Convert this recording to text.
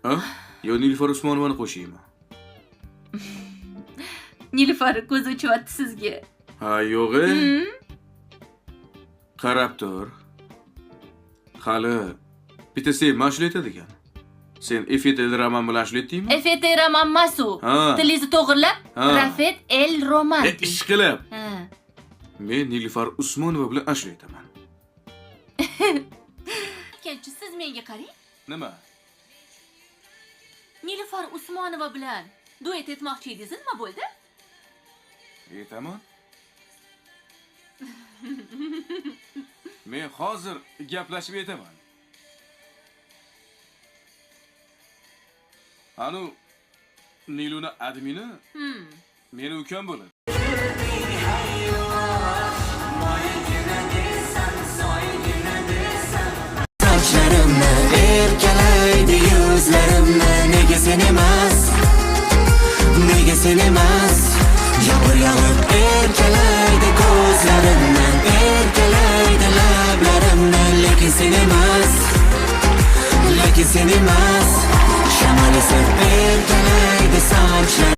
Ha? Yo Nilufar Usmonovani qo'shaymi? Nilufar ko'z o'chyapti sizga. Ha, yo'q. Qarab tur. Hali bitta sen mashhur etadigan. Sen Efet El Roman bilan ishlatdingmi? Efet El Roman masu. Tilingizni to'g'rilab, Rafet El Roman. Ishqilib. Ha. Men Nilufar Usmonova bilan ishlataman. Kelchi, siz menga qarang. Nima? Nilufar Usmonova bilan duet etmoqchi edingiz, nima bo'ldi? Aytaman. Men hozir gaplashib aytaman. Anu Niluna admini meni ukam bo'ladi. Sochlarimni erkalaydi yuzlarimni, nega sen emas? Nega sen emas? Yağmur yağıp erkalaydi ko'zlarimdan, erkalaydi lablarimdan, lekin sen emas, lekin sen emas. Shamol esib erkalaydi sochlar